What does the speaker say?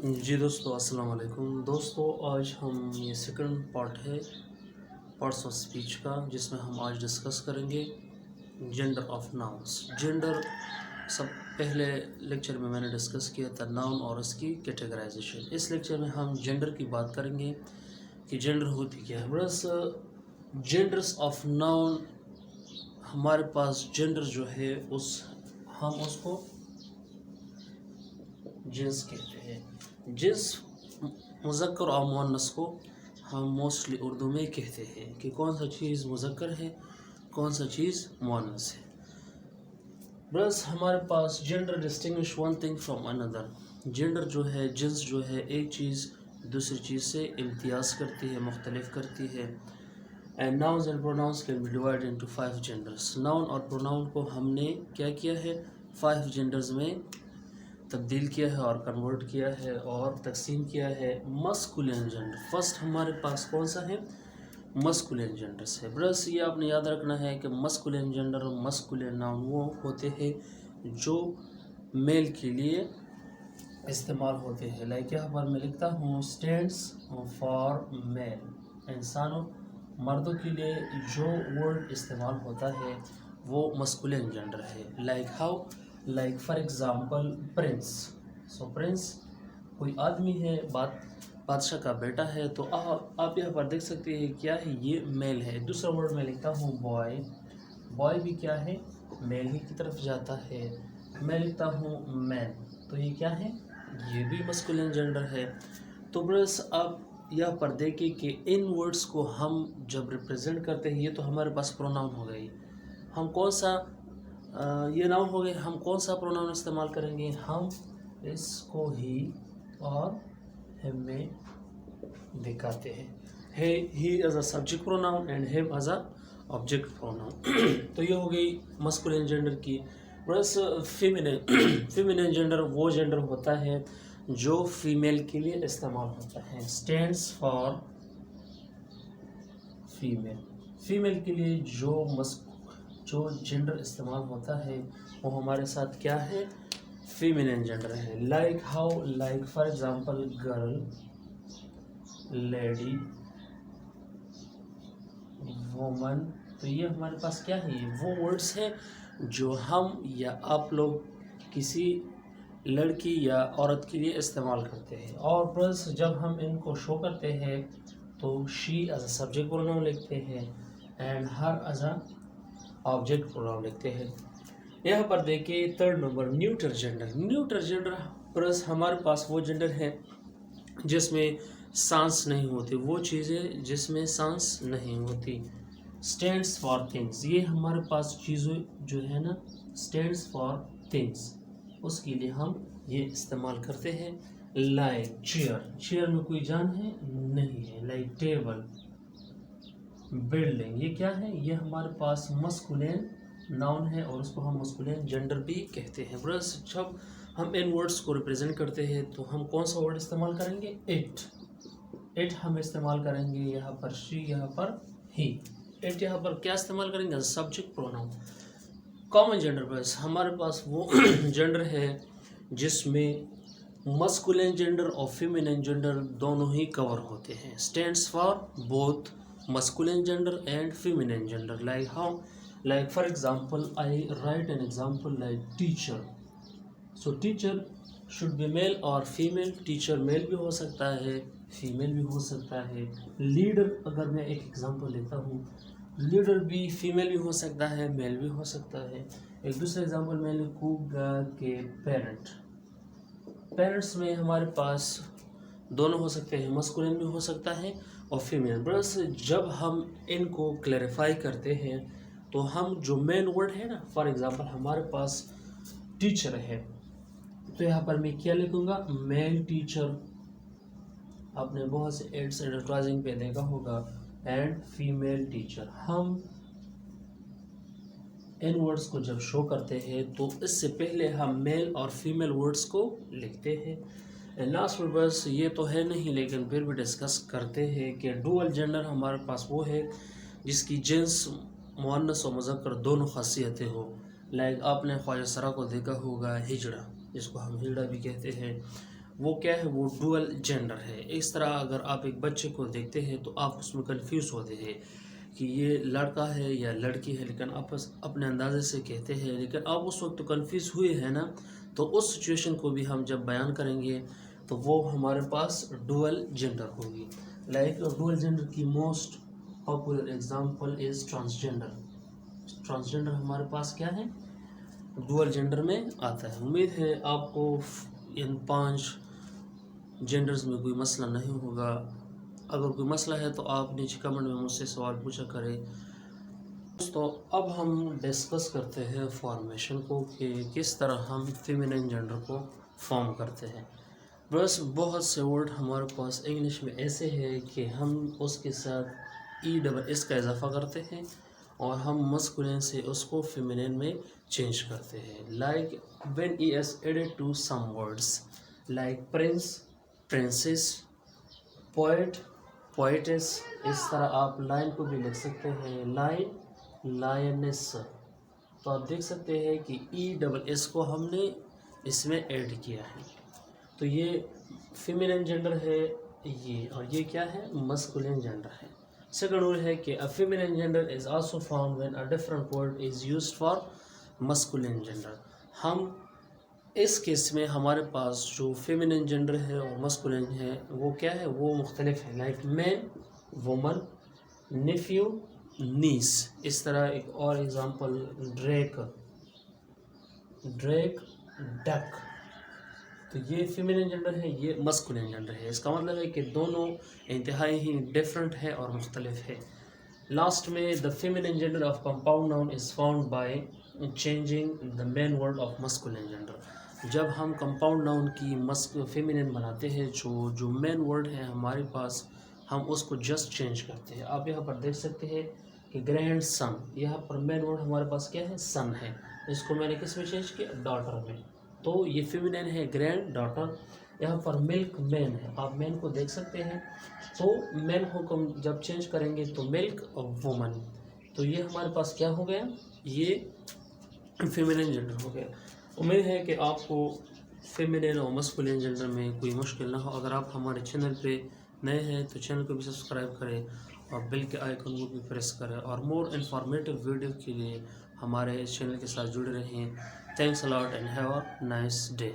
जी दोस्तों, अस्सलाम वालेकुम। दोस्तों, आज हम ये सेकंड पार्ट है पार्ट्स ऑफ स्पीच का, जिसमें हम आज डिस्कस करेंगे जेंडर ऑफ नाउन्स। जेंडर सब पहले लेक्चर में मैंने डिस्कस किया था नाउन और उसकी कैटेगराइजेशन। इस लेक्चर में हम जेंडर की बात करेंगे कि जेंडर होती क्या है। बस जेंडर्स ऑफ नाउन, हमारे पास जेंडर जो है हम उसको जिन्स कहते हैं। जिन्स मुज़क्कर और मुअन्नस को हम मोस्टली उर्दू में कहते हैं कि कौन सा चीज़ मुज़क्कर है, कौन सा चीज़ मुअन्नस है। बस हमारे पास gender distinguish one thing from another. Gender जो है, जिन्स जो है, एक चीज़ दूसरी चीज़ से इम्तियाज़ करती है, मुख्तलिफ करती है। And nouns and pronouns can be divided into 5 genders. Noun और प्रोनाउन को हमने क्या किया है, 5 जेंडर्स में तब्दील किया है और कन्वर्ट किया है और तकसीम किया है। मस्कुलिन जेंडर फर्स्ट हमारे पास कौन सा है, मस्कुलिन जेंडर से। बस ये आपने याद रखना है कि मस्कुलिन जेंडर और मस्कुलिन नाउन वो होते हैं जो मेल के लिए इस्तेमाल होते हैं। लाइक यहाँ पर मैं लिखता हूँ स्टैंड्स फॉर मेल। इंसानों, मर्दों के लिए जो वर्ड इस्तेमाल होता है वो मस्कुलिन जेंडर है। Like how, like for example Prince. So Prince कोई आदमी है, बादशाह का बेटा है, तो आप यहाँ पर देख सकते हैं क्या है, ये मेल है। दूसरा वर्ड मैं लिखता हूँ बॉय। बॉय भी क्या है, मेल ही की तरफ जाता है। मैं लिखता हूँ मैन, तो ये क्या है, ये भी मस्कुलिन जेंडर है। तो बस आप यहाँ पर देखें कि इन वर्ड्स को हम जब रिप्रेजेंट करते हैं, ये तो हमारे पास प्रोनाउन हो गई। हम कौन सा ये नाउन हो गए, हम कौन सा प्रोनाउन इस्तेमाल करेंगे, हम इसको ही और हिम में दिखाते हैं। He as a subject pronoun and him as a object pronoun. तो ये हो गई मस्कुलिन जेंडर की। बस फीमेल जेंडर वो जेंडर होता है जो फीमेल के लिए इस्तेमाल होता है। Stands for female. फीमेल के लिए जो जेंडर इस्तेमाल होता है वो हमारे साथ क्या है, फीमेल जेंडर है। Like how, like for example girl, lady, woman. तो ये हमारे पास क्या है, ये वो वर्ड्स हैं जो हम या आप लोग किसी लड़की या औरत के लिए इस्तेमाल करते हैं। और प्लस जब हम इनको शो करते हैं तो she as a subject pronoun लिखते हैं and her as a object pronoun लिखते हैं। यहाँ पर देखिए third number neuter gender. Neuter gender plus हमारे पास वो जेंडर है जिसमें सांस नहीं होती, वो चीज़ें जिसमें सांस नहीं होती। स्टैंड्स फॉर थिंग्स, ये हमारे पास चीज़ें जो है ना, स्टैंड्स फॉर थिंग्स, उसके लिए हम ये इस्तेमाल करते हैं। लाइक चेयर, चेयर में कोई जान है नहीं है। लाइक टेबल, बिल्डिंग, ये क्या है, ये हमारे पास मस्कुलिन नाउन है और उसको हम मस्कुलिन जेंडर भी कहते हैं। बस जब हम इन वर्ड्स को रिप्रेजेंट करते हैं तो हम कौन सा वर्ड इस्तेमाल करेंगे, इट हम इस्तेमाल करेंगे। यहाँ पर शी, यहाँ पर ही। इट यहाँ पर क्या इस्तेमाल करेंगे, सब्जेक्ट प्रोनाउन। कॉमन जेंडर बस हमारे पास वो जेंडर है जिसमें मस्कुलिन जेंडर और फीमेल जेंडर दोनों ही कवर होते हैं। Stands for both masculine gender and female gender. Like how, like for example I write an example like teacher. So teacher should be male और फीमेल। टीचर मेल भी हो सकता है, फीमेल भी हो सकता है। लीडर, अगर मैं एक एग्जांपल लेता हूँ, लीडर भी फीमेल भी हो सकता है, मेल भी हो सकता है। एक दूसरा एग्जांपल मैं लिखूँगा कि पेरेंट। पेरेंट्स में हमारे पास दोनों हो सकते हैं, मस्कुलिन भी हो सकता है और फीमेल। बस जब हम इनको क्लैरिफाई करते हैं तो हम जो मेन वर्ड है ना, फॉर एग्जांपल हमारे पास टीचर है, तो यहाँ पर मैं क्या लिखूँगा, मेल टीचर। आपने बहुत से एड्स एडवर्टाइजिंग पे देखा होगा, एंड फीमेल टीचर। हम इन वर्ड्स को जब शो करते हैं तो इससे पहले हम मेल और फीमेल वर्ड्स को लिखते हैं। लास्ट में बस ये तो है नहीं, लेकिन फिर भी डिस्कस करते हैं कि डुअल जेंडर हमारे पास वो है जिसकी जिन्स मुअन्नस और मुज़क्कर दोनों खासियतें हो। लाइक आपने ख्वाजा सरा को देखा होगा, हिजड़ा, जिसको हम हिजड़ा भी कहते हैं, वो क्या है, वो डुअल जेंडर है। इस तरह अगर आप एक बच्चे को देखते हैं तो आप उसमें कंफ्यूज होते हैं कि ये लड़का है या लड़की है, लेकिन आप बस अपने अंदाजे से कहते हैं, लेकिन आप उस वक्त तो कंफ्यूज हुए हैं ना। तो उस सिचुएशन को भी हम जब बयान करेंगे तो वो हमारे पास डुअल जेंडर होगी। लाइक डुअल जेंडर की most popular example is transgender. Transgender हमारे पास क्या है, डुअल जेंडर में आता है। उम्मीद है आपको इन 5 जेंडर्स में कोई मसला नहीं होगा। अगर कोई मसला है तो आप नीचे कमेंट में मुझसे सवाल पूछा करें। दोस्तों अब हम डिस्कस करते हैं फॉर्मेशन को कि किस तरह हम फेमिनिन जेंडर को फॉर्म करते हैं। बस बहुत से वर्ड हमारे पास इंग्लिश में ऐसे हैं कि हम उसके साथ ESS का इजाफा करते हैं और हम मस्कुलिन से उसको फेमिनिन में चेंज करते हैं। Like when ES added to some words like prince, princess, poet, poetess. इस तरह आप लाइन को भी लिख सकते हैं, लाइन, लायनेस। तो आप देख सकते हैं कि ESS को हमने इसमें ऐड किया है। तो ये फेमिनिन जेंडर है ये, और ये क्या है, मस्कुलिन जेंडर है। सेकंड रूल है कि a feminine gender is also found when a different word is used for masculine gender. हम इस केस में हमारे पास जो फेमिनिन जेंडर है और मस्कुलिन है वो क्या है, वो मुख्तलिफ है। लाइक मैन, वुमन, नेफ्यू, नीस। इस तरह एक और एग्जांपल ड्रेक, ड्रेक, डक। तो ये फेमिनिन जेंडर है, ये मस्कुलिन जेंडर है। इसका मतलब है कि दोनों इंतहाई ही डिफरेंट है और मुख्तलिफ है। लास्ट में the feminine gender of compound noun is found by changing the main word of masculine gender. जब हम कंपाउंड नाउन की फेमिनिन बनाते हैं, जो मेन वर्ड है हमारे पास, हम उसको जस्ट चेंज करते हैं। आप यहाँ पर देख सकते हैं कि ग्रैंड सन, यहाँ पर मेन वर्ड हमारे पास क्या है, सन है। इसको मैंने किस में चेंज किया, डॉटर में। तो ये फेमिनिन है ग्रैंड डॉटर। यहाँ पर मिल्क मैन है, आप मैन को देख सकते हैं। तो मैन को हम जब चेंज करेंगे तो मिल्क वुमन। तो ये हमारे पास क्या हो गया, ये फेमिनिन जेंडर हो गया। उम्मीद है कि आपको फेमिनिन और मस्कुलिन जेंडर में कोई मुश्किल ना हो। अगर आप हमारे चैनल पे नए हैं तो चैनल को भी सब्सक्राइब करें और बेल के आइकन को भी प्रेस करें, और मोर इन्फॉर्मेटिव वीडियो के लिए हमारे इस चैनल के साथ जुड़े रहें। Thanks a lot and have a nice day.